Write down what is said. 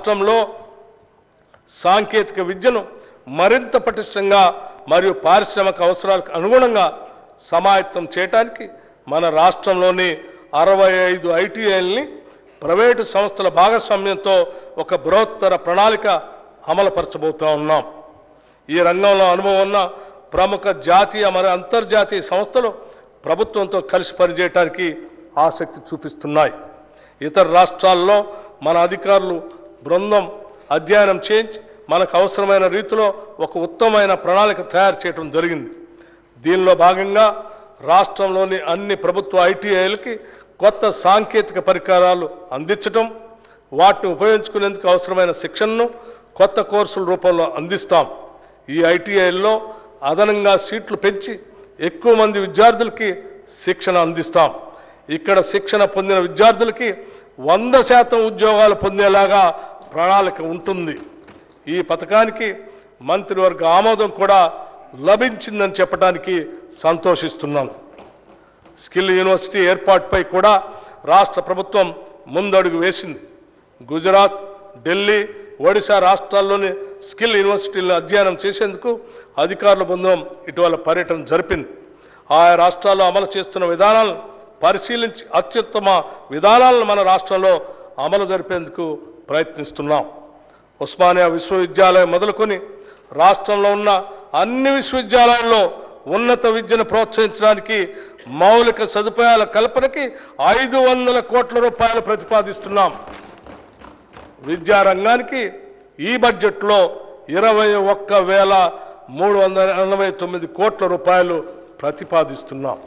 రాష్ట్రంలో సాంకేతిక విద్యను మరింత పటిష్టంగా మరియు పారిశ్రామిక అవసరాలకు అనుగుణంగా సమాయత్తం చేయడానికి మన రాష్ట్రంలోని 65 ఐటీఐల్ని ప్రైవేటు సంస్థల భాగస్వామ్యంతో ఒక బృహత్తర ప్రణాళిక అమలుపరచబోతూ ఉన్నాం. ఈ రంగంలో అనుభవం ఉన్న ప్రముఖ జాతీయ మరియు అంతర్జాతీయ సంస్థలు ప్రభుత్వంతో కలిసి పనిచేయడానికి ఆసక్తి చూపిస్తున్నాయి. ఇతర రాష్ట్రాల్లో మన అధికారులు బృందం అధ్యయనం చేయించి మనకు అవసరమైన రీతిలో ఒక ఉత్తమమైన ప్రణాళిక తయారు చేయడం జరిగింది. దీనిలో భాగంగా రాష్ట్రంలోని అన్ని ప్రభుత్వ ఐటీఐలకి కొత్త సాంకేతిక పరికరాలు అందించడం, వాటిని ఉపయోగించుకునేందుకు అవసరమైన శిక్షణను కొత్త కోర్సుల రూపంలో అందిస్తాం. ఈ ఐటీఐల్లో అదనంగా సీట్లు పెంచి ఎక్కువ మంది విద్యార్థులకి శిక్షణ అందిస్తాం. ఇక్కడ శిక్షణ పొందిన విద్యార్థులకి 100% ఉద్యోగాలు పొందేలాగా ప్రణాళిక ఉంటుంది. ఈ పథకానికి మంత్రివర్గ ఆమోదం కూడా లభించిందని చెప్పడానికి సంతోషిస్తున్నాను. స్కిల్ యూనివర్సిటీ ఏర్పాటుపై కూడా రాష్ట్ర ప్రభుత్వం ముందడుగు వేసింది. గుజరాత్, ఢిల్లీ, ఒడిశా రాష్ట్రాల్లోని స్కిల్ యూనివర్సిటీలను అధ్యయనం చేసేందుకు అధికారుల బృందం ఇటీవల పర్యటన జరిపింది. ఆయా రాష్ట్రాల్లో అమలు చేస్తున్న విధానాలను పరిశీలించి అత్యుత్తమ విధానాలను మన రాష్ట్రంలో అమలు జరిపేందుకు ప్రయత్నిస్తున్నాం. ఉస్మానియా విశ్వవిద్యాలయం మొదలుకొని రాష్ట్రంలో ఉన్న అన్ని విశ్వవిద్యాలయాల్లో ఉన్నత విద్యను ప్రోత్సహించడానికి మౌలిక సదుపాయాల కల్పనకి 500 కోట్ల రూపాయలు ప్రతిపాదిస్తున్నాం. విద్యారంగానికి ఈ బడ్జెట్లో 21,389 కోట్ల రూపాయలు ప్రతిపాదిస్తున్నాం.